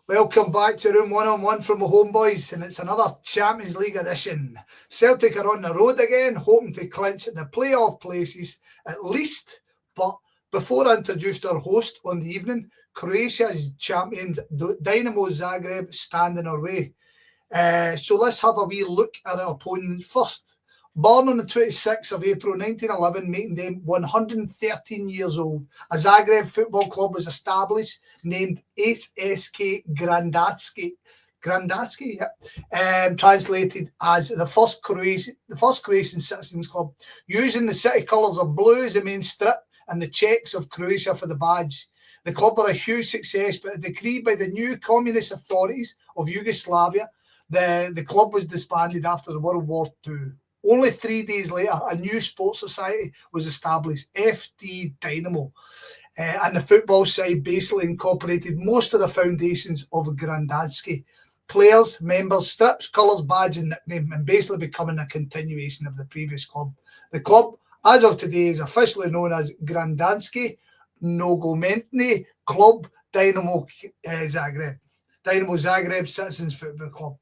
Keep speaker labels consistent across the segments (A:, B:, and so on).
A: Welcome back to Room 1-on-1 from the Homeboys, and it's another Champions League edition. Celtic are on the road again, hoping to clinch the playoff places at least. But before I introduced our host on the evening, Croatia's champions Dinamo Zagreb stand in our way. So let's have a wee look at our opponent first. Born on the 26th of April 1911, making them 113 years old, a Zagreb football club was established, named SSK Grandacki, translated as the first Croatian citizens club, using the city colours of blue as the main strip and the checks of Croatia for the badge. The club were a huge success, but a decree by the new communist authorities of Yugoslavia, the club was disbanded after the World War II. Only 3 days later, a new sports society was established, FD Dinamo, and the football side basically incorporated most of the foundations of Grandadski. Players, members, strips, colours, badge and nickname, and basically becoming a continuation of the previous club. The club, as of today, is officially known as Grandadski Nogometni Club Dinamo Zagreb. Dinamo Zagreb Citizens Football Club.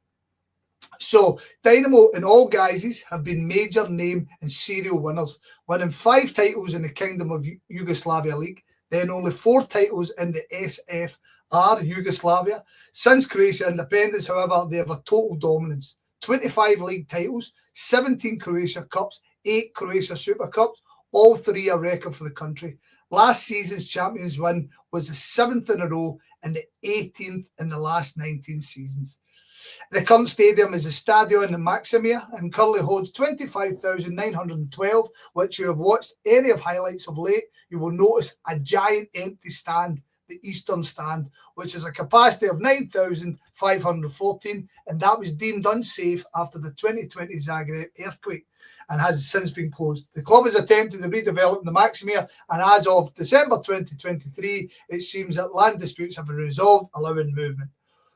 A: So, Dinamo in all guises have been major name and serial winners, winning 5 titles in the Kingdom of Yugoslavia League, then only 4 titles in the SFR Yugoslavia. Since Croatia's independence, however, they have a total dominance. 25 league titles, 17 Croatia Cups, 8 Croatia Super Cups, all 3 a record for the country. Last season's champions win was the 7th in a row and the 18th in the last 19 seasons. The current stadium is the Stadio Maximia and currently holds 25,912, which you have watched any of highlights of late. You will notice a giant empty stand, the Eastern Stand, which is a capacity of 9,514, and that was deemed unsafe after the 2020 Zagreb earthquake and has since been closed. The club has attempted to redevelop the Maximia, and as of December 2023, it seems that land disputes have been resolved, allowing movement.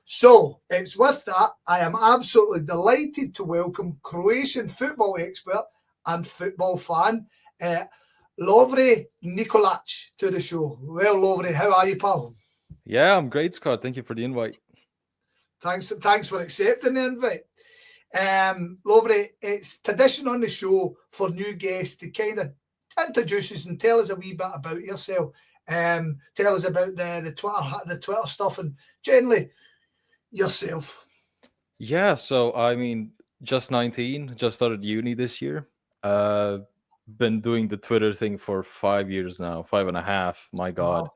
A: So, it's with that, I am absolutely delighted to welcome Croatian football expert and football fan, Lovre Nikolic, to the show. Well, Lovre, how are you, pal?
B: Yeah, I'm great, Scott. Thank you for the invite.
A: Thanks for accepting the invite. Lovre, it's tradition on the show for new guests to kind of introduce us and tell us a wee bit about yourself. Tell us about the Twitter stuff and generally yourself.
B: Yeah, so I mean, just 19, just started uni this year. Been doing the Twitter thing for 5 years now, 5.5. My God.
A: Wow.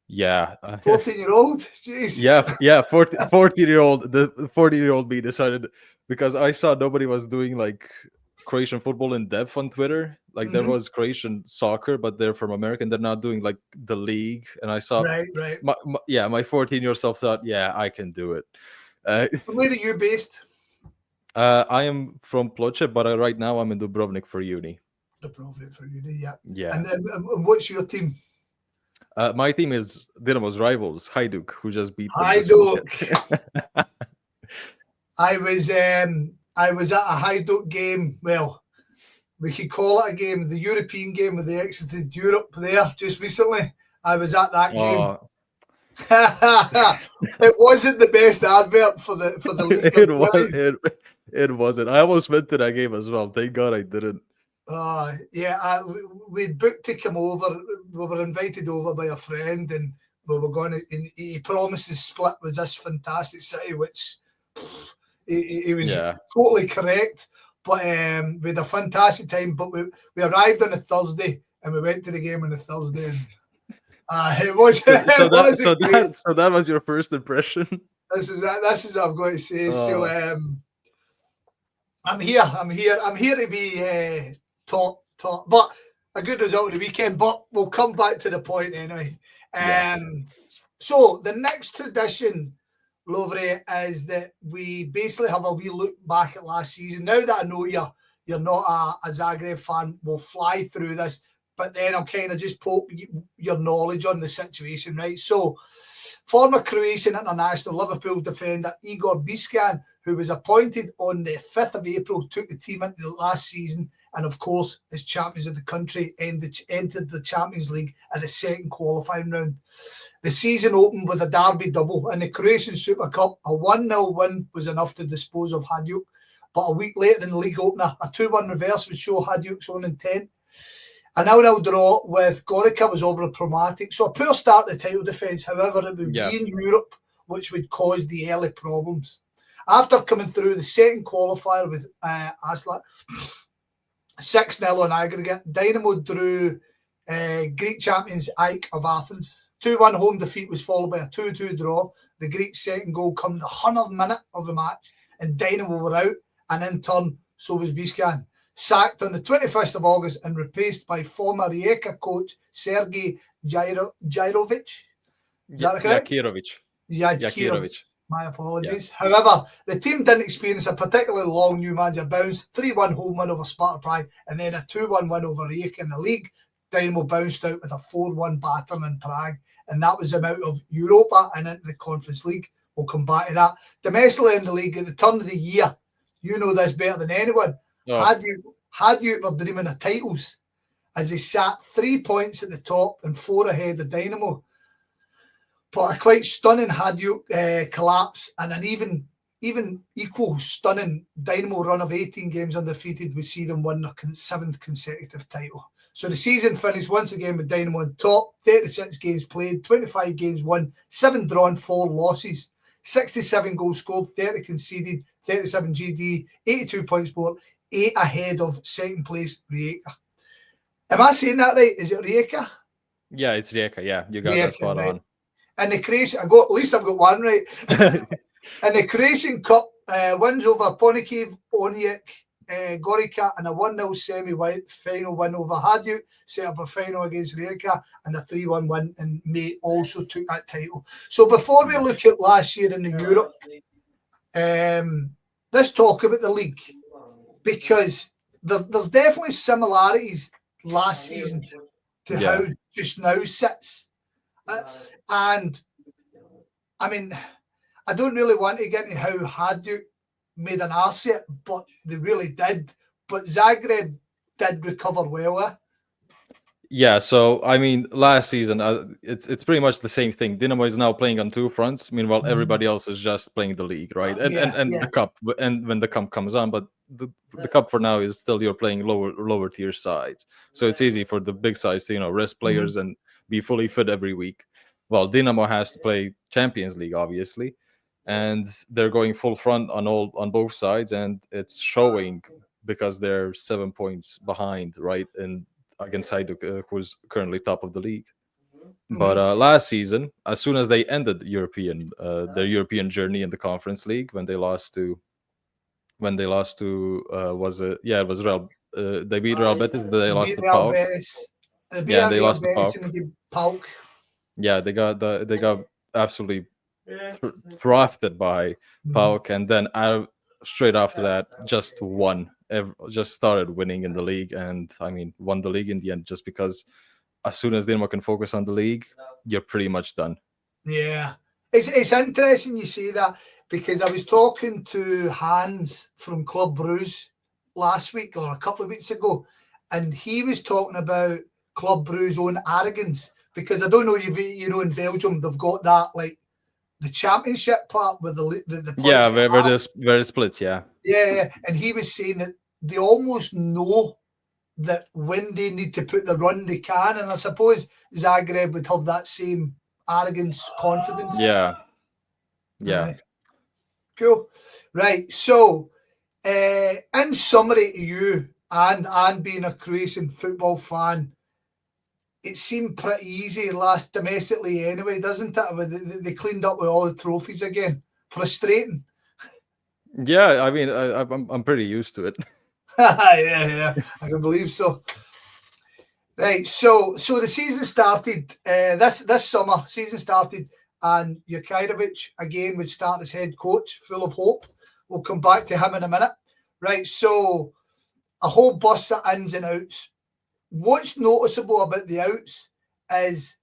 B: Yeah.
A: 14-year-old? Jeez.
B: Yeah, 40-year-old, the 40-year-old me decided because I saw nobody was doing like Croatian football in depth on Twitter. Like there was Croatian soccer, but they're from America and they're not doing like the league. And I saw,
A: Right.
B: my 14-year-old self thought, yeah, I can do it.
A: Where are you based?
B: I am from Ploče, but right now I'm in Dubrovnik for uni.
A: Dubrovnik for uni, yeah.
B: Yeah.
A: And what's your team?
B: My team is Dinamo's rivals, Hajduk, who just beat them this
A: Hajduk.
B: weekend.
A: I was at a Hajduk game. Well, we could call it a game, the European game where they exited Europe there just recently. I was at that game. It wasn't the best advert for the league.
B: It wasn't. I almost went to that game as well. Thank God I didn't.
A: We booked to come over. We were invited over by a friend, and we were going to. And he promised to split with this fantastic city, which he was totally correct. But we had a fantastic time. But we arrived on a Thursday, and we went to the game on a Thursday. And, it was
B: so that was your first impression.
A: This is what I'm going to say. So I'm here to be top, but a good result of the weekend. But we'll come back to the point anyway. So the next tradition, Lovre, is that we basically have a wee look back at last season. Now that I know you're not a Zagreb fan, we'll fly through this. But then I'll kind of just poke your knowledge on the situation, right? So, former Croatian international Liverpool defender Igor Biscan, who was appointed on the 5th of April, took the team into the last season and of course, as champions of the country, entered the Champions League at the second qualifying round. The season opened with a derby double in the Croatian Super Cup. A 1-0 win was enough to dispose of Hajduk, but a week later in the league opener, a 2-1 reverse would show Hajduk's own intent. A 0-0 draw with Gorica was overdramatic. So a poor start to the title defence, however, it would be in Europe, which would cause the early problems. After coming through the second qualifier with Aslat, 6-0 on aggregate, Dinamo drew Greek champions AEK of Athens. 2-1 home defeat was followed by a 2-2 draw. The Greek second goal come the 100th minute of the match, and Dinamo were out, and in turn, so was Biscan. Sacked on the 21st of August and replaced by former Rijeka coach Sergei Jirovic. Is that correct?
B: Jakirovic.
A: My apologies. Yeah. However, the team didn't experience a particularly long new manager bounce. 3-1 home win over Sparta Prague and then a 2-1 win over Rijeka in the league. Dynamo bounced out with a 4-1 battering in Prague, and that was them out of Europa and into the Conference League. We'll come back to that. Domestically in the league, at the turn of the year, you know this better than anyone, Hajduk were dreaming of titles as they sat 3 points at the top and 4 ahead of Dinamo. But a quite stunning Hajduk collapse and an even equal stunning Dinamo run of 18 games undefeated would see them win their 7th consecutive title. So the season finished once again with Dinamo on top, 36 games played, 25 games won, 7 drawn, 4 losses, 67 goals scored, 30 conceded, 37 GD, 82 points scored, 8 ahead of second place Rijeka. Am I saying that right? Is it Rijeka?
B: Yeah, it's Rijeka. Yeah, you got that spot on.
A: And the Croatian, at least I've got one right. And the Croatian Cup wins over Ponikiv, Onijek, Gorica, and a 1-0 semi-final win over Hajduk, set up a final against Rijeka, and a 3-1 win in May also took that title. So before we look at last year in the Europe, let's talk about the league, because there's definitely similarities last season to how just now sits. And I mean, I don't really want to get into how Hajduk made an arse of it, but they really did. But Zagreb did recover well.
B: Yeah, so I mean, last season it's pretty much the same thing. Dinamo is now playing on 2 fronts. Meanwhile, everybody else is just playing the league, right? And the cup, and when the cup comes on, but the cup for now is still you're playing lower tier sides, so it's easy for the big sides to rest players and be fully fit every week. Well, Dinamo has to play Champions League, obviously, and they're going full front on both sides, and it's showing because they're 7 points behind, right? And against Hajduk, who's currently top of the league. But last season, as soon as they ended their European journey in the Conference League, when they lost to it was Real. They beat Real Betis. They lost to PAOK.
A: Yeah, they lost to PAOK.
B: Yeah, they got absolutely drafted by PAOK, and then straight after that, just started winning in the league, and I mean, won the league in the end, just because as soon as Dinamo can focus on the league, you're pretty much done.
A: Yeah, it's interesting you say that, because I was talking to Hans from Club Brugge last week or a couple of weeks ago, and he was talking about Club Brugge's own arrogance, because I don't know, in Belgium they've got that, like, the championship part with the
B: where it splits, yeah,
A: and he was saying that they almost know that when they need to put the run they can, and I suppose Zagreb would have that same arrogance, confidence.
B: Yeah.
A: Cool. Right, so in summary, to you and being a Croatian football fan, it seemed pretty easy last domestically anyway, doesn't it? They cleaned up with all the trophies again. Frustrating.
B: Yeah, I mean, I'm pretty used to it.
A: yeah, I can believe so. Right, so the season started this summer. Season started, and Jakirovic again would start as head coach, full of hope. We'll come back to him in a minute. Right, so a whole bus of ins and outs. What's noticeable about the outs is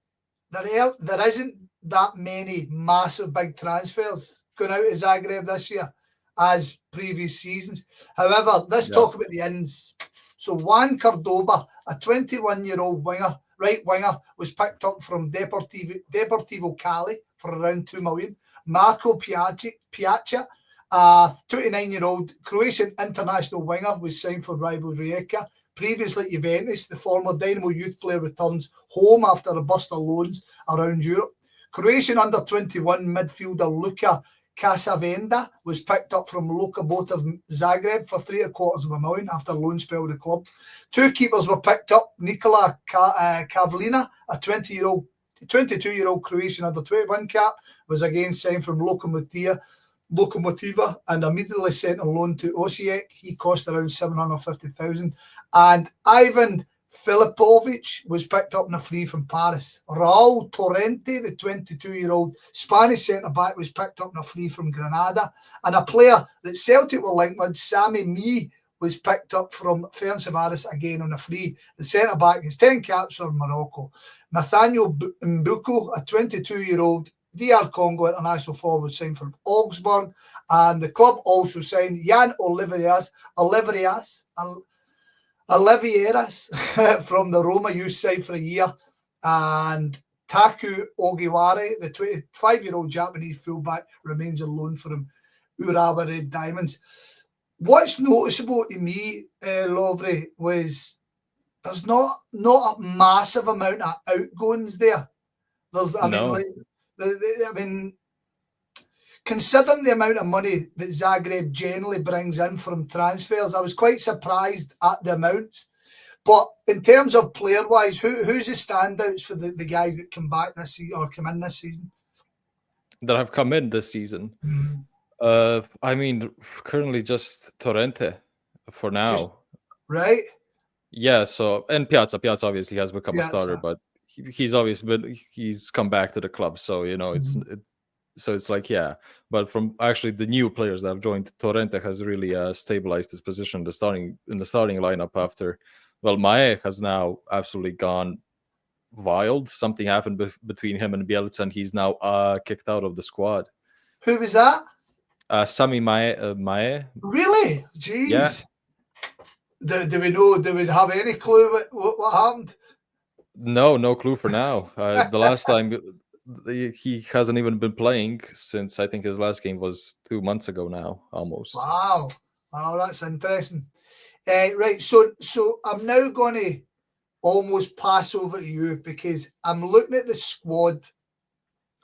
A: there isn't that many massive big transfers going out of Zagreb this year as previous seasons. However, let's talk about the ins. So Juan Cordoba, a 21-year-old right winger, was picked up from Deportivo Cali for around 2 million. Marco Piazza, a 29-year-old Croatian international winger, was signed for rival Rijeka. Previously at Juventus, the former Dinamo youth player returns home after a burst of loans around Europe. Croatian under-21 midfielder Luka Casavenda was picked up from Lokomotiv Zagreb for $750,000 after a loan spell with the club. Two keepers were picked up. Nikola Kavlina, a 22-year-old Croatian under-21 cap, was again signed from Lokomotiva and immediately sent on loan to Osijek. He cost around $750,000. And Ivan Filipovic was picked up on a free from Paris. Raul Torrente, the 22-year-old Spanish centre-back, was picked up on a free from Granada. And a player that Celtic were linked with, Sammy Mee, was picked up from Ferencvaros again on a free. The centre-back has 10 caps for Morocco. Nathaniel Mbuko, a 22-year-old DR Congo international forward, signed from Augsburg. And the club also signed Jan Oliveiras from the Roma youth side for a year, and Taku Ogiwari, the 25-year-old Japanese fullback, remains on loan from Urawa Red Diamonds. What's noticeable to me, Lovely, was there's not a massive amount of outgoings there. Considering the amount of money that Zagreb generally brings in from transfers, I was quite surprised at the amounts. But in terms of player-wise, who's the standouts for the guys that come back this season or come in this season?
B: That have come in this season? Currently just Torrente for now.
A: Right?
B: Yeah, so, and Piazza obviously has become a starter, but he's come back to the club, so, it's like, yeah. But from actually the new players that have joined, Torrente has really stabilized his position in the starting lineup after, Mae has now absolutely gone wild. Something happened between him and Bielitsa, and he's now kicked out of the squad.
A: Who was that?
B: Sami Mae.
A: Really? Jeez.
B: Yeah.
A: Do we have any clue what happened?
B: No clue for now. The last time he hasn't even been playing since I think his last game was 2 months ago now, almost.
A: Wow, that's interesting. Right, so I'm now going to almost pass over to you because I'm looking at the squad,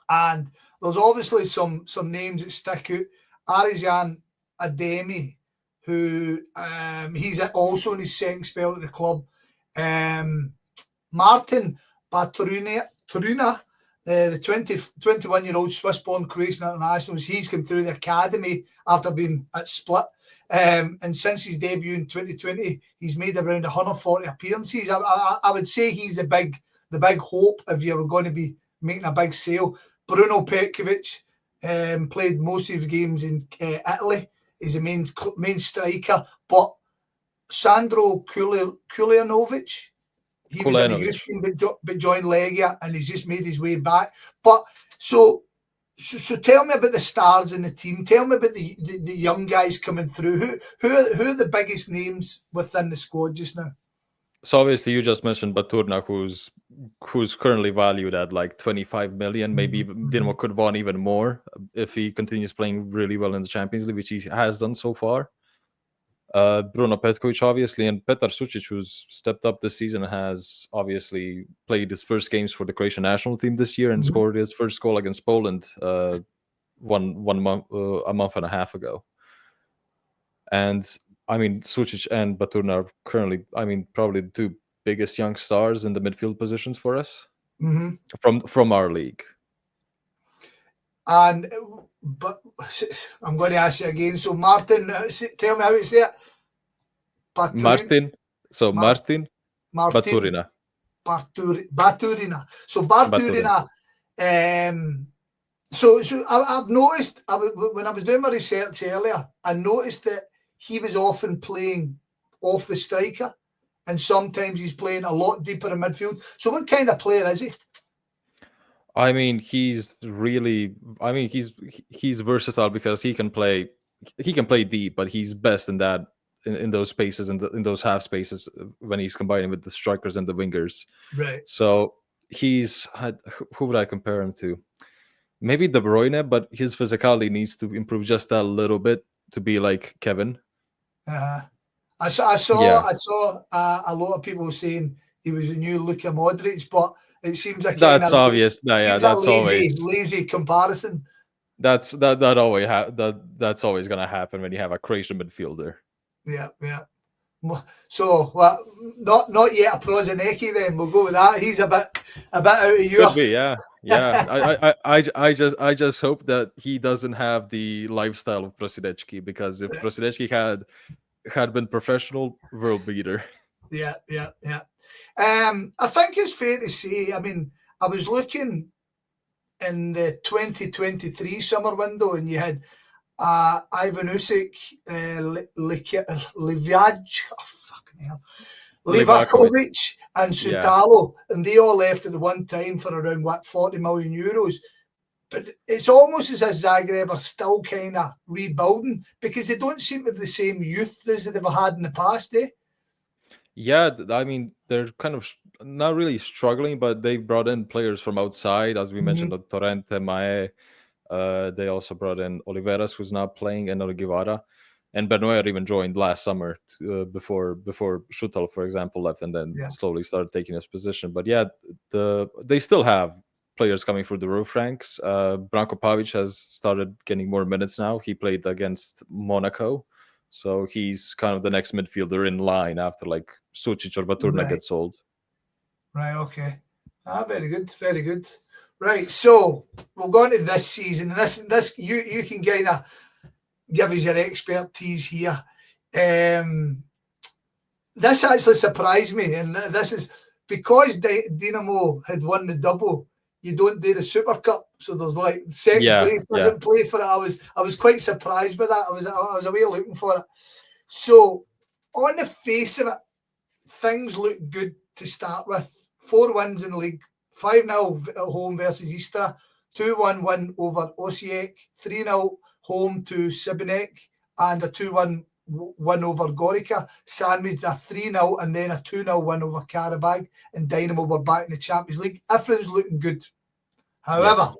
A: and there's obviously some names that stick out. Arijan Ademi, who he's also in his second spell at the club. Martin Baturina, the 21-year-old Swiss-born Croatian international, he's come through the academy after being at Split. And since his debut in 2020, he's made around 140 appearances. I would say he's the big hope if you're going to be making a big sale. Bruno Petkovic played most of his games in Italy. He's the main striker. But Sandro Kuljanovic, he was in the youth team but joined Legia, and he's just made his way back. But so tell me about the stars in the team. Tell me about the young guys coming through. Who are the biggest names within the squad just now?
B: So obviously you just mentioned Baturna, who's currently valued at like 25 million. Maybe Dinamo could want even more if he continues playing really well in the Champions League, which he has done so far. Bruno Petkovic, obviously, and Petar Sucic, who's stepped up this season, has obviously played his first games for the Croatian national team this year and scored his first goal against Poland a month and a half ago. And I mean, Sucic and Baturna are currently, probably the two biggest young stars in the midfield positions for us from our league.
A: But I'm going to ask you again. So Martin, tell me how you say it.
B: Martin. Baturina.
A: Baturina. So Baturina. So I've noticed when I was doing my research earlier, I noticed that he was often playing off the striker, and sometimes he's playing a lot deeper in midfield. So what kind of player is he?
B: I mean, he's really. I mean, he's versatile because he can play deep, but he's best in that in those spaces and in those half spaces when he's combining with the strikers and the wingers.
A: Right.
B: So who would I compare him to? Maybe De Bruyne, but his physicality needs to improve just a little bit to be like Kevin.
A: Uh, I saw a lot of people saying he was a new Luka Modric, but it seems a kind
B: That's
A: of
B: obvious. Yeah,
A: seems a
B: that's always
A: lazy comparison.
B: that's always gonna happen when you have a Croatian midfielder.
A: Yeah, yeah. So, well, not yet a Prozinecki then. We'll go with that. He's a bit out of your.
B: Could be, yeah, yeah. I just hope that he doesn't have the lifestyle of Prosinecki, because if Prosinecki had been professional, world beater.
A: Yeah, yeah, yeah. I think it's fair to say. I mean, I was looking in the 2023 summer window, and you had Ivan Usyk, Livaj, oh, fucking hell,
B: Livakovic.
A: Livakovic, and
B: Yeah.
A: Sutalo, and they all left at the one time for around what, 40 million euros. But it's almost as if Zagreb are still kind of rebuilding, because they don't seem to have the same youth as they've had in the past, eh?
B: Yeah, I mean, they're kind of not really struggling, but they brought in players from outside, as we mentioned, Torrente, Mae. They also brought in Oliveras, who's not playing, and Guevara. And Benoit even joined last summer before Schutel, for example, left, and then slowly started taking his position. But yeah, they still have players coming through the roof ranks. Branko Pavic has started getting more minutes now. He played against Monaco. So he's kind of the next midfielder in line after like Sucic or Baturna gets sold.
A: Right, okay. Very good, very good. Right, so we'll go on to this season. And this you can kind of give us your expertise here. This actually surprised me, and this is because Dinamo had won the double. You don't do the Super Cup, so there's like second place doesn't play for it. I was quite surprised by that. I was away looking for it. So on the face of it, things look good to start with. 4 wins in the league, 5-0 at home versus Istra, 2-1 win over Osijek, 3-0 home to Sibenek, and a 2-1 win over Gorica, sandwiched a 3-0 and then a 2-0 win over Karabag, and Dinamo were back in the Champions League. Everything's looking good. However,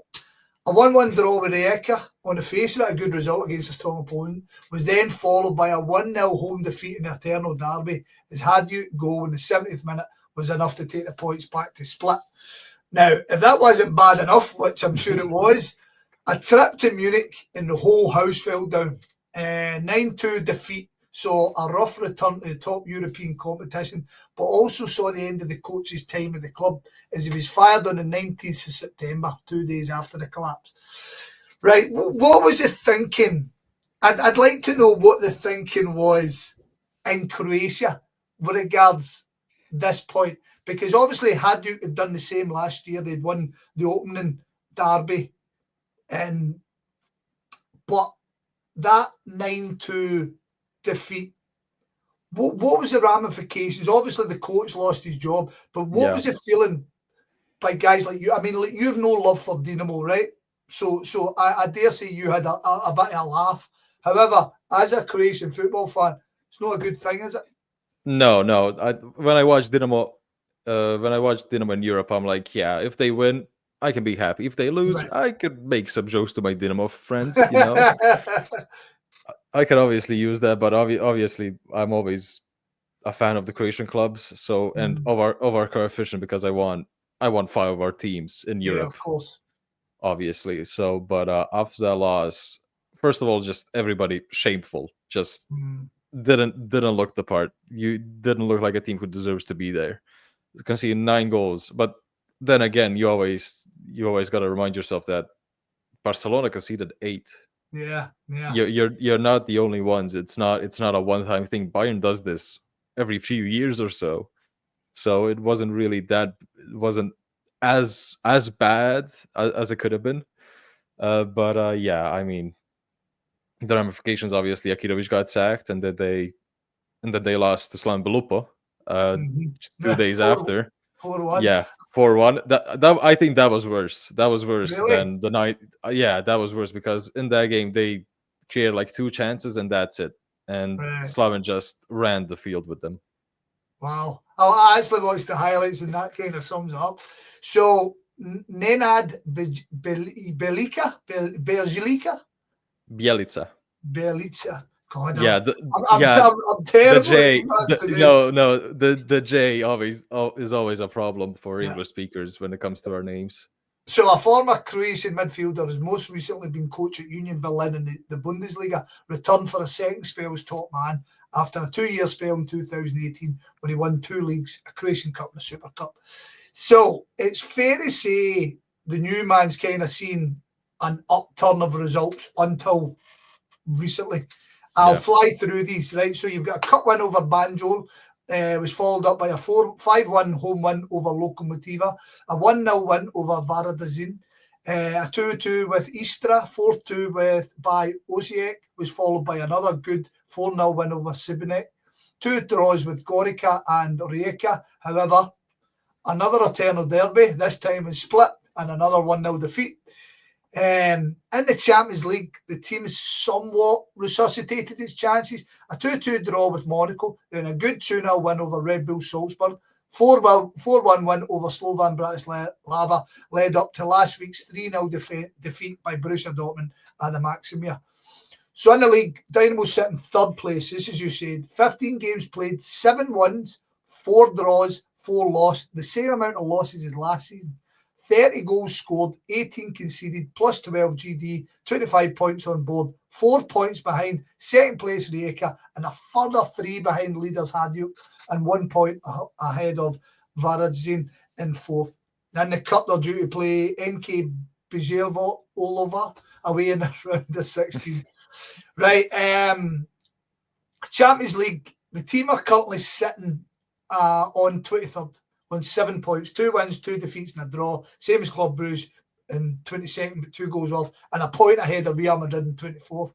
A: a 1-1 draw with Rijeka, on the face of it, a good result against a strong opponent, was then followed by a 1-0 home defeat in the Eternal Derby, as Hadju goal in the 70th minute was enough to take the points back to Split. Now, if that wasn't bad enough, which I'm sure it was, a trip to Munich and the whole house fell down. 9-2 defeat, so a rough return to the top European competition, but also saw the end of the coach's time at the club, as he was fired on the 19th of September, 2 days after the collapse. Right, what was the thinking? I'd like to know what the thinking was in Croatia with regards this point, because obviously Hajduk had done the same last year. They'd won the opening derby, but that 9-2 defeat, what was the ramifications? Obviously the coach lost his job, but what was the feeling by guys like you? I mean, like, you have no love for Dinamo, right? So I dare say you had a bit of a laugh. However, as a Croatian football fan, it's not a good thing, is it?
B: No. When I watch Dinamo in Europe, I'm like, yeah, if they win, I can be happy. If they lose, I could make some jokes to my Dinamo friends, you know. I could obviously use that, but obviously I'm always a fan of the Croatian clubs. So, and of our coefficient, because I want 5 of our teams in Europe.
A: Yeah, of course.
B: Obviously. So, but after that loss, first of all, just everybody shameful. Just didn't look the part. You didn't look like a team who deserves to be there. You can see 9 goals, but then again, you always got to remind yourself that Barcelona conceded 8.
A: Yeah.
B: You're not the only ones. It's not a one-time thing. Bayern does this every few years or so. So it wasn't really that. It wasn't as bad as it could have been. But yeah, I mean, the ramifications, obviously, Akirovic got sacked, and that they lost to Slam Belupo 2 days after.
A: 4-1.
B: Yeah, 4-1. That I think that was worse. That was worse
A: Really?
B: than the night. Yeah, that was worse, because in that game they created like 2 chances and that's it. and
A: Right.
B: Slaven just ran the field with them.
A: Wow. I actually watched the highlights and that kind of sums it up. So, Nenad Belica?
B: Bielica.
A: Belica. God,
B: Yeah,
A: I'm
B: the
A: terrible at
B: J.
A: these names today.
B: No, the J is always a problem for
A: Yeah.
B: English speakers when it comes to our names.
A: So, a former Croatian midfielder has most recently been coach at Union Berlin in the Bundesliga, returned for a second spell as top man after a 2-year spell in 2018 when he won 2 leagues, a Croatian Cup and a Super Cup. So, it's fair to say the new man's kind of seen an upturn of results until recently. I'll fly through these, right? So you've got a cup win over Banjul, was followed up by a 5-1 home win over Lokomotiva, a 1-0 win over Varadazin, a 2-2 with Istra, 4-2 by Osijek, was followed by another good 4-0 win over Sibinek, 2 draws with Gorica and Rijeka. However, another eternal derby, this time in Split, and another 1-0 defeat. In the Champions League, the team has somewhat resuscitated its chances. A 2-2 draw with Monaco, then a good 2-0 win over Red Bull Salzburg, 4-1 win over Slovan Bratislava, led up to last week's 3-0 defeat by Borussia Dortmund at the Maximia. So in the league, Dynamo sit in third place. This, as you said, 15 games played, 7 wins, 4 draws, 4 lost, the same amount of losses as last season. 30 goals scored, 18 conceded, plus 12 GD, 25 points on board, 4 points behind second place Rijeka, and a further 3 behind leaders Hajduk, and 1 point ahead of Varadazin in fourth. In the cup, they're due to play NK Bijevova away in the round of 16. Right, Champions League, the team are currently sitting on 23rd. On 7 points, 2 wins, 2 defeats, and a draw. Same as Club Brugge in 22nd, but 2 goals off, and a point ahead of Real Madrid in 24th.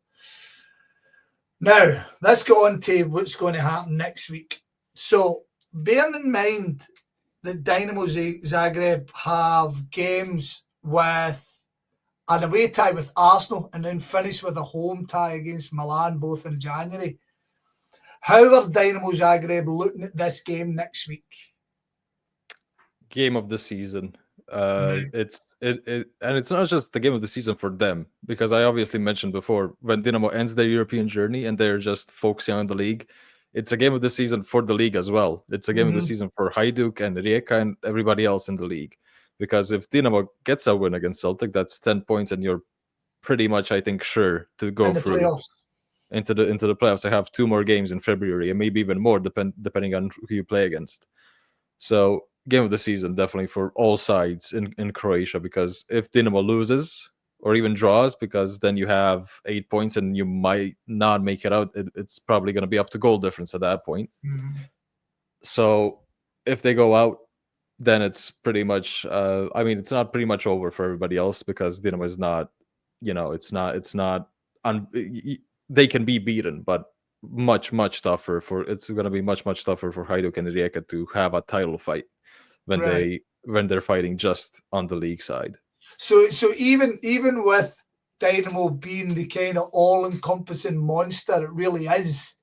A: Now, let's go on to what's going to happen next week. So, bearing in mind that Dinamo Zagreb have games with an away tie with Arsenal and then finish with a home tie against Milan, both in January. How are Dinamo Zagreb looking at this game next week?
B: Game of the season. It's not just the game of the season for them, because I obviously mentioned before, when Dinamo ends their European journey and they're just focusing on the league, it's a game of the season for the league as well. It's a game of the season for Hajduk and Rijeka and everybody else in the league, because if Dinamo gets a win against Celtic, that's 10 points, and you're pretty much, I think, sure to go through
A: playoffs.
B: into the playoffs. I have 2 more games in February, and maybe even more, depending on who you play against. So, game of the season definitely for all sides in Croatia, because if Dinamo loses or even draws, because then you have 8 points and you might not make it out, it's probably going to be up to goal difference at that point. So if they go out, then it's pretty much it's not pretty much over for everybody else, because Dinamo is not, they can be beaten, but much tougher it's going to be much tougher for Hajduk and Rijeka to have a title fight when they're fighting just on the league side.
A: So even with Dynamo being the kind of all-encompassing monster it really is,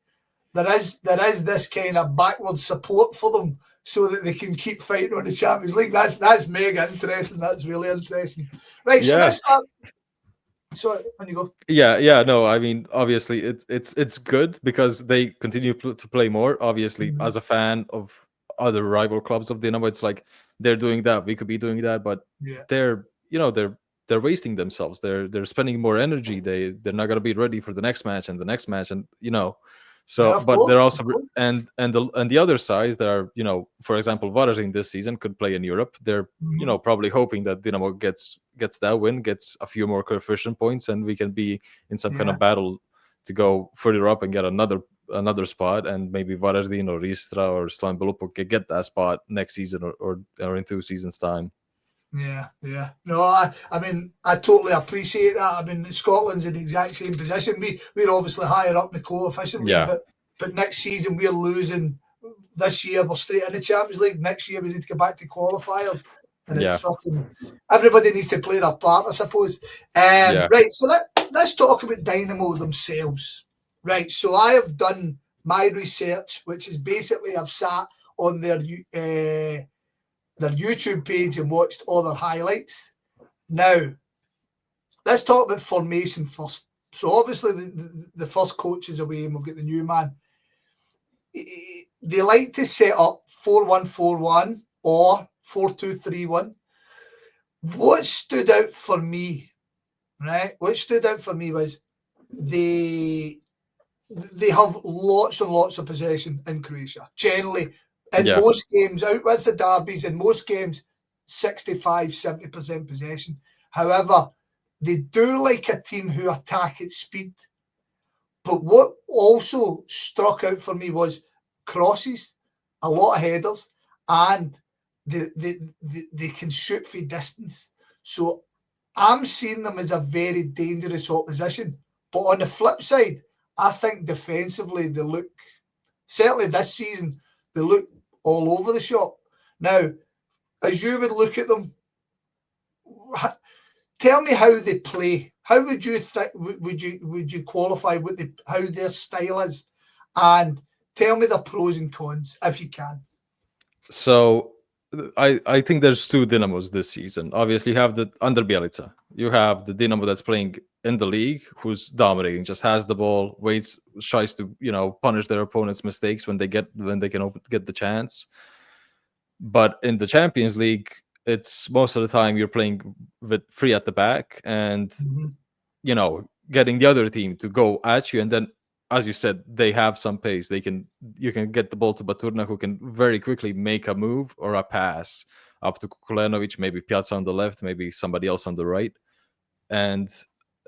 A: there is this kind of backward support for them so that they can keep fighting on the Champions League. That's mega interesting. That's really interesting. Right, so let's start. Sorry, on you go.
B: Yeah. No, I mean, obviously, it's good because they continue to play more. Obviously, as a fan of other rival clubs of Dinamo, it's like they're doing that. We could be doing that, but they're wasting themselves. They're spending more energy. They're not gonna be ready for the next match and the next match, and So, but they're also and the other sides that are, for example, Varadin this season could play in Europe. They're probably hoping that Dinamo gets that win, gets a few more coefficient points, and we can be in some kind of battle to go further up and get another spot, and maybe Varadin or Istra or Slaven Belupo can get that spot next season or in 2 seasons' time.
A: Yeah. No, I mean, I totally appreciate that. I mean, Scotland's in the exact same position. We're obviously higher up in the coefficient league, but next season we're losing. This year we're straight in the Champions League. Next year we need to go back to qualifiers, and it's fucking everybody needs to play their part, I suppose. Right, so let's talk about Dynamo themselves. Right. So I have done my research, which is basically I've sat on their YouTube page and watched all their highlights. Now, let's talk about formation first. So obviously the first coach is away and we've got the new man. They like to set up 4-1-4-1 or 4-2-3-1. What stood out for me, right? What stood out for me was they they have lots and lots of possession in Croatia. Generally, in
B: Yeah.
A: most games, out with the derbies, in most games, 65-70% possession. However, they do like a team who attack at speed. But what also struck out for me was crosses, a lot of headers, and they can shoot for distance. So I'm seeing them as a very dangerous opposition. But on the flip side, I think defensively they look, certainly this season, they look all over the shop. Now, as you would look at them, tell me how they play. How would you would you qualify what how their style is, and tell me the pros and cons if you can.
B: So I think there's two Dynamos this season. Obviously, you have the under Bielica. You have the Dynamo that's playing in the league, who's dominating, just has the ball, waits, tries to punish their opponent's mistakes when they can get the chance. But in the Champions League, it's most of the time you're playing with three at the back, and
A: Mm-hmm.
B: getting the other team to go at you, and then, as you said, they have some pace. You can get the ball to Baturna, who can very quickly make a move or a pass up to Kulenovic, maybe Piazza on the left, maybe somebody else on the right, and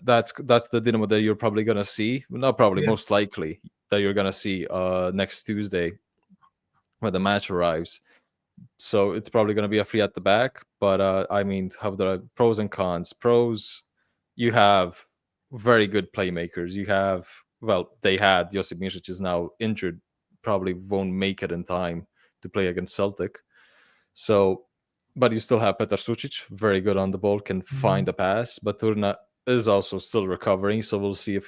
B: that's the Dynamo that you're probably gonna see. Not probably,
A: Yeah,
B: most likely that you're gonna see next Tuesday when the match arrives. So it's probably going to be a free at the back. But I mean, have the pros and cons. Pros, you have very good playmakers. You have, well, they had Josip Misic is now injured, probably won't make it in time to play against Celtic. So, but you still have Petar Sucic, very good on the ball, can
A: mm-hmm.
B: find a pass. But Turna is also still recovering, so we'll see if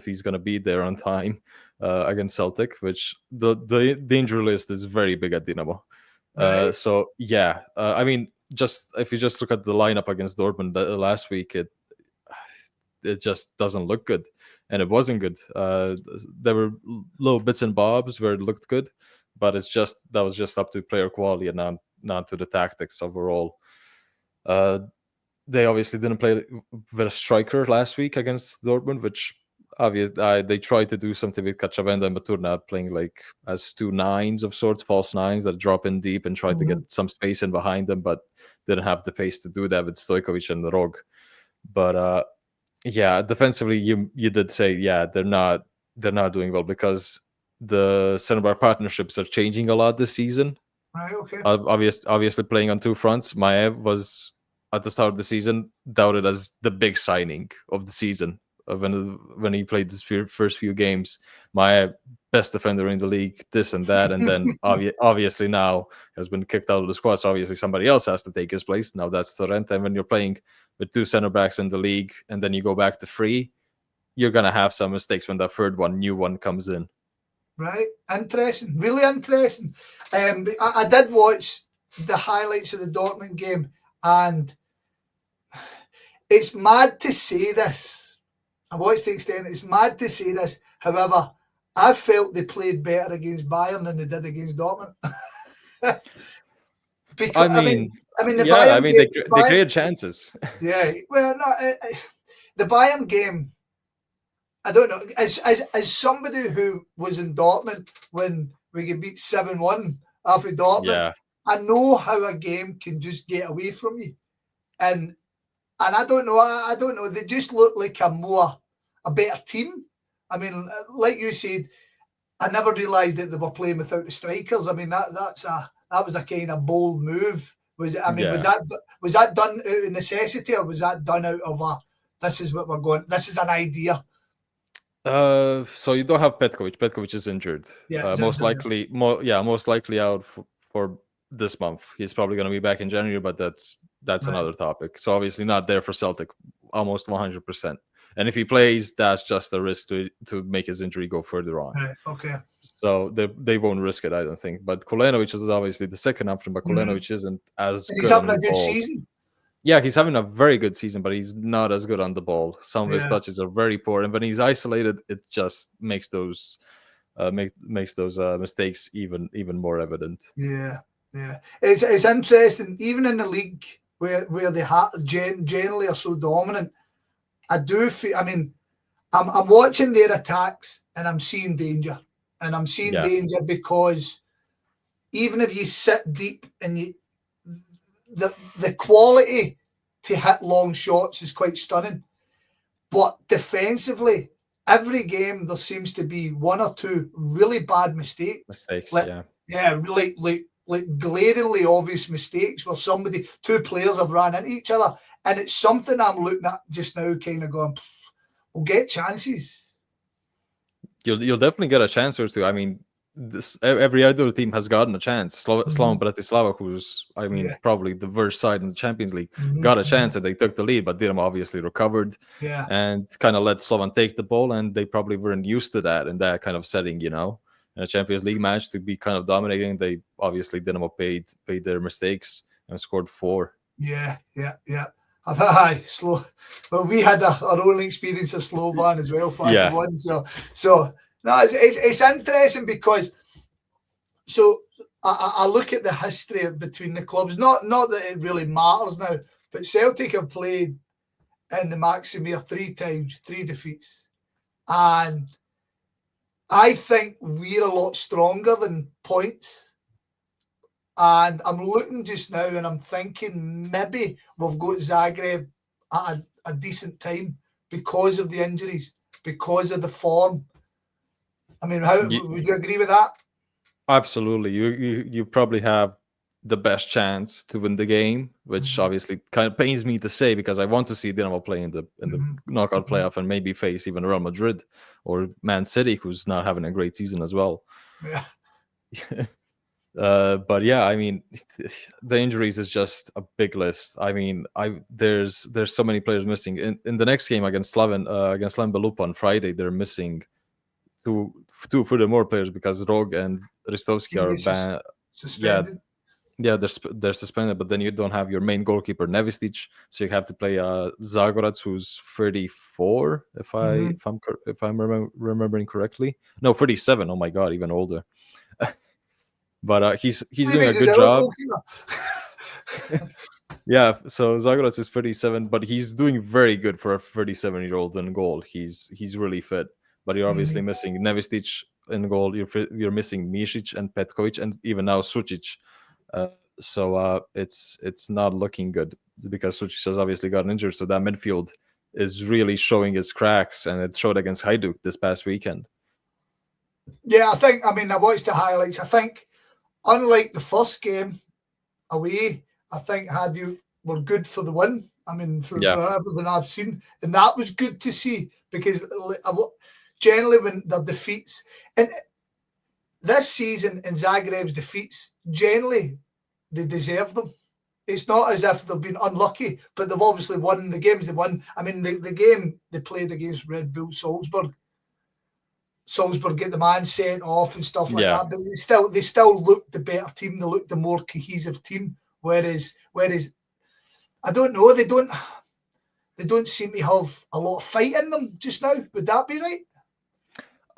B: he's going to be there on time against Celtic. Which the injury list is very big at Dinamo.
A: Right,
B: So yeah, I mean, just if you just look at the lineup against Dortmund last week, it just doesn't look good, and it wasn't good. There were little bits and bobs where it looked good, but that was just up to player quality and not to the tactics overall. Uh, they obviously didn't play with a striker last week against Dortmund, which obviously they tried to do something with Cacciavenda and Maturna playing like as two nines of sorts, false nines that drop in deep and try to get
A: mm-hmm.
B: some space in behind them, but didn't have the pace to do that with Stojkovic and Rog. But yeah, defensively, you did say, yeah, they're not doing well because the center back partnerships are changing a lot this season.
A: Right, okay,
B: Obviously playing on two fronts. Maev was at the start of the season touted as the big signing of the season when he played his first few games. Maev, best defender in the league, this and that, and then obviously now has been kicked out of the squad. So obviously somebody else has to take his place. Now that's Torrent. And when you're playing with two center backs in the league, and then you go back to three, you're gonna have some mistakes when the third new one comes in.
A: right. Interesting, really interesting. I did watch the highlights of the Dortmund game, and it's mad to say this. I watched the extent. It's mad to say this. However, I felt they played better against Bayern than they did against Dortmund.
B: I
A: Because
B: mean,
A: I mean the
B: yeah, I
A: Bayern
B: mean
A: game.
B: they created chances.
A: Yeah, well, no, the Bayern game. I don't know. As somebody who was in Dortmund when we get beat 7-1 after Dortmund,
B: Yeah,
A: I know how a game can just get away from you, and I don't know. I don't know. They just look like a better team. I mean, like you said, I never realised that they were playing without the strikers. I mean, that was a kind of bold move. Was I mean,
B: yeah.
A: was that done out of necessity, or was that done out of a this is what we're going? This is an idea.
B: So you don't have Petkovic. Petkovic is injured.
A: Yeah, is that
B: Most
A: done?
B: likely, most likely out for this month. He's probably going to be back in January, but that's
A: Right.
B: another topic. So obviously not there for Celtic, almost 100%. and if he plays, that's just a risk to make his injury go further on.
A: Right. Okay.
B: So they won't risk it, I don't think. But Kolenovic is obviously the second option, but Kolenovic isn't as
A: And he's
B: good on
A: having
B: the
A: a good
B: ball.
A: season.
B: Yeah, he's having a very good season, but he's not as good on the ball. Some of his touches are very poor, and when he's isolated, it just makes those mistakes even more evident.
A: Yeah. It's interesting, even in the league where they generally are so dominant. I do feel. I mean, I'm watching their attacks and I'm seeing danger, and I'm seeing danger because even if you sit deep and the quality to hit long shots is quite stunning, but defensively, every game there seems to be one or two really bad mistakes. Like glaringly obvious mistakes where two players have ran into each other, and it's something I'm looking at just now, kind of going, we'll get chances.
B: You'll definitely get a chance or two. I mean, every other team has gotten a chance. Slovan Bratislava, who's probably the worst side in the Champions League, got a chance and they took the lead, but Dinamo obviously recovered and kind of let Slovan take the ball, and they probably weren't used to that in that kind of setting, in a Champions League match to be kind of dominating. They obviously Dinamo paid their mistakes and scored 4.
A: Yeah. I thought, slow. Well, we had our own experience of Slovan as well, 5-1. So no, it's interesting because I look at the history between the clubs. Not that it really matters now, but Celtic have played in the Maximir 3 times, 3 defeats, and I think we're a lot stronger than points. And I'm looking just now and I'm thinking maybe we've got Zagreb at a decent time because of the injuries, because of the form. I mean, would you agree with that?
B: Absolutely. You probably have the best chance to win the game, which obviously kind of pains me to say because I want to see Dinamo play in the knockout playoff and maybe face even Real Madrid or Man City, who's not having a great season as well.
A: Yeah.
B: But yeah, I mean, the injuries is just a big list. I mean, there's so many players missing. In the next game against Slaven Belupa on Friday, they're missing two furthermore players because Rog and Ristovski are banned.
A: Suspended.
B: Yeah, they're suspended. But then you don't have your main goalkeeper Nevistic, so you have to play Zagorac, who's 34, if I'm remembering correctly. No, 37. Oh my god, even older. But he's doing a good job. Yeah, so Zagorac is 37, but he's doing very good for a 37-year-old in goal. He's really fit, but you're obviously missing Nevistic in goal. You're missing Misic and Petkovic, and even now Sucic. So it's not looking good because Sucic has obviously gotten injured. So that midfield is really showing its cracks, and it showed against Hajduk this past weekend.
A: Yeah, I watched the highlights. I think, unlike the first game away, I think Hajduk were good for the win. I mean, for everything I've seen, and that was good to see because generally when their defeats, and this season in Zagreb's defeats, generally they deserve them. It's not as if they've been unlucky, but they've obviously won the games they won. I mean, the game they played against Red Bull Salzburg get the man sent off and stuff like that, but they still looked the better team. They looked the more cohesive team. Whereas I don't know, they don't seem to have a lot of fight in them just now. Would that be right?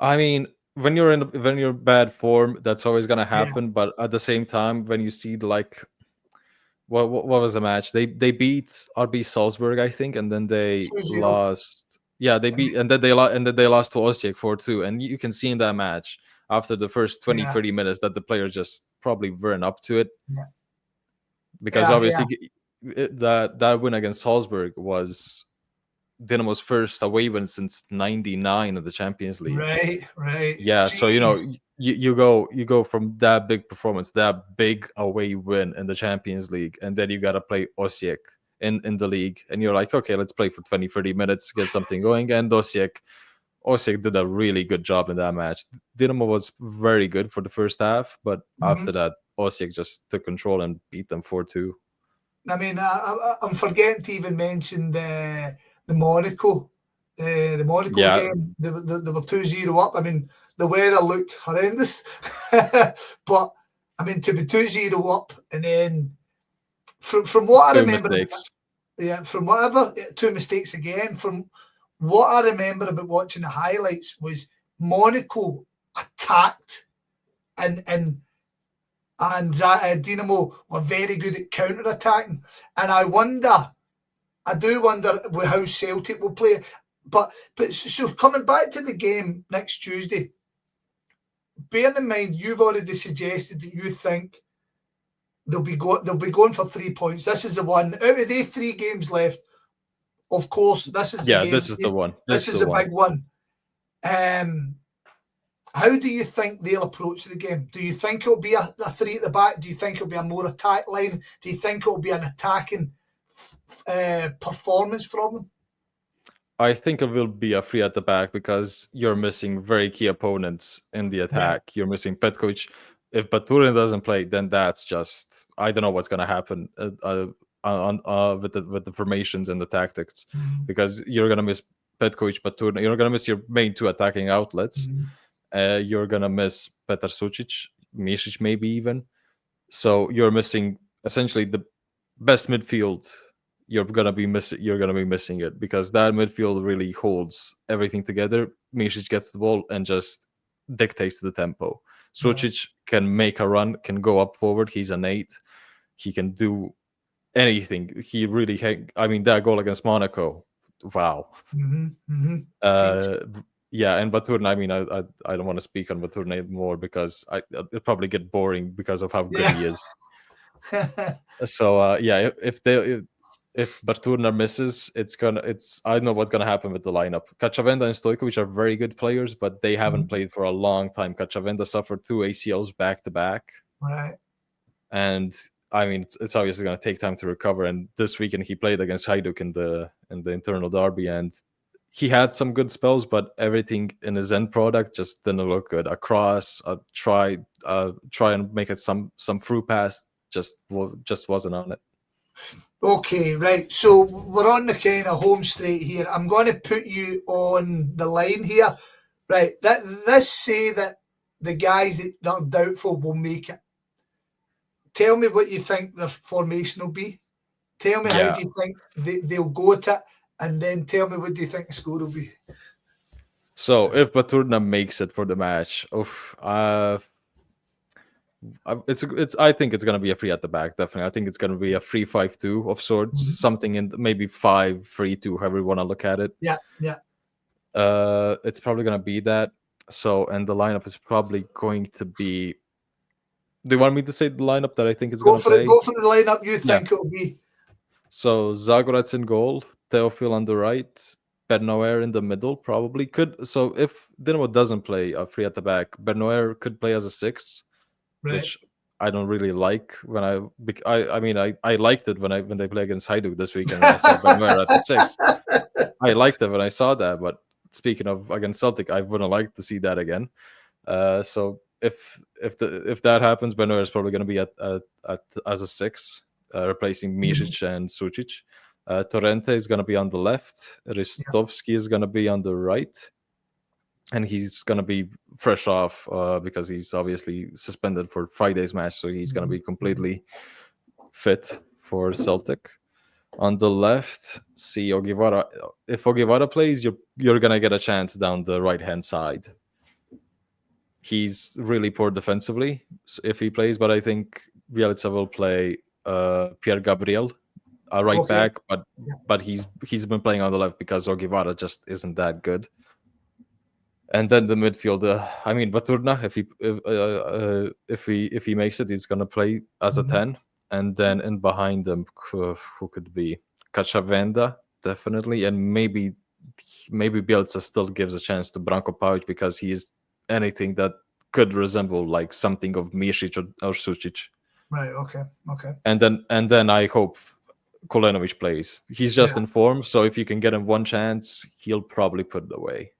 B: I mean, when you're bad form, that's always gonna happen. Yeah. But at the same time, when you see what was the match? They beat RB Salzburg, I think, and then they
A: 2-0.
B: Lost. Yeah, they beat and then they lost to Osijek 4-2. And you can see in that match after the first 20-30 minutes that the players just probably weren't up to it.
A: Yeah.
B: Because obviously that win against Salzburg was Dinamo's first away win since '99 of the Champions League.
A: Right.
B: Yeah, jeez. So you go from that big performance, that big away win in the Champions League, and then you got to play Osijek in the league, and you're like, okay, let's play for 20-30 minutes, get something going. And Osijek did a really good job in that match. Dinamo was very good for the first half, but after that, Osijek just took control and beat them 4-2.
A: I mean, I'm forgetting to even mention the Monaco the Monaco
B: Yeah,
A: game. They were 2-0 up. I mean, the weather looked horrendous, but I mean, to be 2-0 up, and then from what I
B: two
A: remember,
B: mistakes.
A: from whatever, two mistakes again. From what I remember about watching the highlights was Monaco attacked, and Dinamo were very good at counter attacking, and I do wonder how Celtic will play. But so coming back to the game next Tuesday, bearing in mind you've already suggested that you think they'll be going for 3 points. This is the one out of the 3 games left. Of course, this is the game.
B: This is the one.
A: This is a big one. How do you think they'll approach the game? Do you think it'll be a 3 at the back? Do you think it'll be a more attack line? Do you think it'll be an attacking performance from them?
B: I think it will be a 3 at the back because you're missing very key opponents in the attack. Yeah. You're missing Petkovic. If Baturin doesn't play, then that's just, I don't know what's going to happen with the formations and the tactics, because you're going to miss Petkovic, Baturin. You're going to miss your main 2 attacking outlets. You're going to miss Petar Sučić, Mišić maybe even. So you're missing essentially the best midfield. You're gonna be missing it, because that midfield really holds everything together. Mišić gets the ball and just dictates the tempo. Sučić can make a run, can go up forward. He's an 8. He can do anything. He really, I mean, that goal against Monaco, wow. Yeah, and Baturin, I mean, I don't want to speak on Baturin anymore because it'll probably get boring because of how good he is. So yeah, if Baturin misses, I don't know what's gonna happen with the lineup. Cacciavenda and Stojkovic are very good players, but they haven't played for a long time. Cacciavenda suffered 2 ACLs back to back,
A: right?
B: And I mean, it's obviously gonna take time to recover. And this weekend he played against Hajduk in the internal derby, and he had some good spells, but everything in his end product just didn't look good. A cross, a try and make it some through pass just wasn't on it.
A: Okay, right. So we're on the kind of home straight here. I'm going to put you on the line here. Right. Let's say that the guys that are doubtful will make it. Tell me what you think their formation will be. Tell me how do you think they'll go at it, and then tell me what do you think the score will be.
B: So if Baturna makes it for the match, I think it's gonna be a 3 at the back, definitely. I think it's gonna be a 3-5-2 of sorts, something in maybe 5-3-2, however you want to look at it.
A: Yeah.
B: It's probably gonna be that. So, and the lineup is probably going to be. Do you want me to say the lineup that I think it's gonna play?
A: Go for the lineup you think it'll be.
B: So Zagorac in goal, Teofil on the right, Bernoer in the middle, probably So if Dinamo doesn't play a 3 at the back, Bernoer could play as a 6.
A: Right.
B: Which I don't really like. I liked it when they play against Hajduk this weekend. I saw Bernoer at the 6. I liked it when I saw that, but speaking of against Celtic, I wouldn't like to see that again. So if that happens, Bernoer is probably going to be at as a 6, replacing Mišić and Sučić. Torrente is going to be on the left. Ristovski is going to be on the right. And he's going to be fresh off because he's obviously suspended for Friday's match. So he's going to be completely fit for Celtic. On the left, see Ogivara. If Ogivara plays, you're going to get a chance down the right-hand side. He's really poor defensively if he plays, but I think Bielitsa will play Pierre Gabriel, a right back, but he's been playing on the left because Ogivara just isn't that good. And then the midfield, Baturna, if he makes it, he's gonna play as a 10. And then in behind them, who could be Cacciavenda, definitely, and maybe Bielsa still gives a chance to Branko Pavic because he is anything that could resemble like something of Mišić or Sučić.
A: Right. Okay.
B: And then I hope Kolenovic plays. He's just in form, so if you can get him one chance, he'll probably put it away.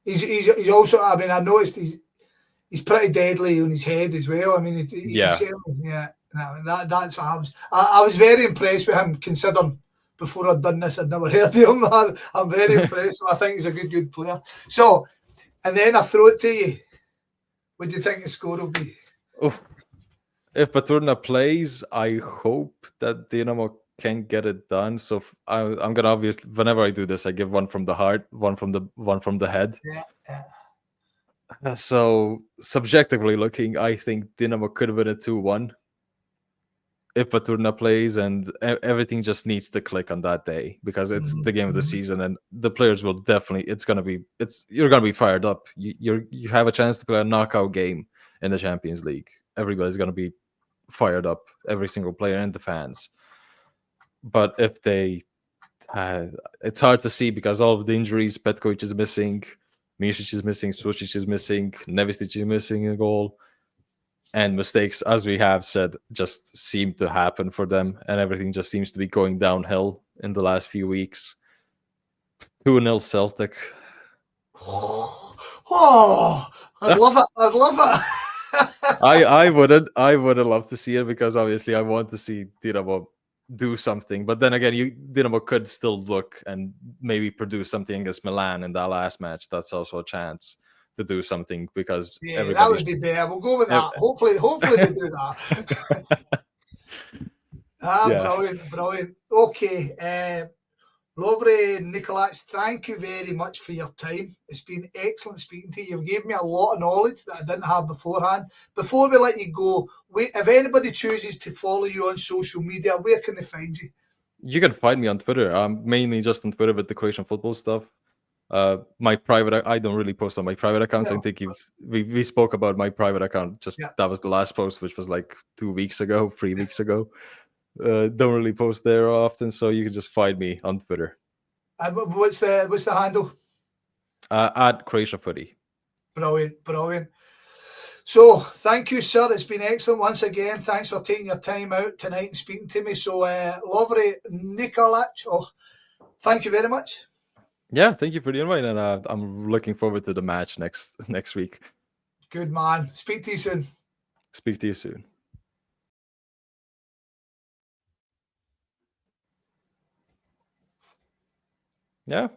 A: He's also. I mean, I noticed he's pretty deadly on his head as well. I mean, that's what I was. I was very impressed with him, considering before I'd done this. I'd never heard of him. I'm very impressed. I think he's a good player. So, and then I throw it to you. What do you think the score will be?
B: Oof. If Paturna plays, I hope that Dinamo can get it done. So I'm gonna obviously, whenever I do this, I give one from the heart, one from the head.
A: Yeah.
B: So subjectively looking, I think Dinamo could win it 2-1 if Paturna plays, and everything just needs to click on that day because it's the game of the season, and the players will definitely. You're gonna be fired up. You have a chance to play a knockout game in the Champions League. Everybody's gonna be fired up, every single player and the fans. But if they, it's hard to see because all of the injuries. Petkovic is missing, Misic is missing, Susic is missing, Nevestic is missing a goal. And mistakes, as we have said, just seem to happen for them, and everything just seems to be going downhill in the last few weeks. 2-0 Celtic.
A: Oh, I'd love it. I'd love it.
B: I would have loved to see it because obviously I want to see Dinamo do something. But then again, Dinamo could still look and maybe produce something against Milan in that last match. That's also a chance to do something because
A: that would be better. We'll go with that. Hopefully they do that. Brilliant. Okay. Lovely, Nicholas, thank you very much for your time. It's been excellent speaking to you. You've given me a lot of knowledge that I didn't have beforehand. Before we let you go, if anybody chooses to follow you on social media, where can they find you?
B: You can find me on Twitter. I'm mainly just on Twitter with the Croatian football stuff. My private, I don't really post on my private accounts. No. I think we spoke about my private account. That was the last post, which was like 3 weeks ago. Don't really post there often, so you can just find me on Twitter.
A: What's the handle?
B: At Croatia Footy.
A: Brilliant. So thank you, sir. It's been excellent once again. Thanks for taking your time out tonight and speaking to me. So lovely, Nikolac. Thank you very much.
B: Yeah, thank you for the invite, and I'm looking forward to the match next week.
A: Good man. Speak to you soon.
B: Speak to you soon. Yeah.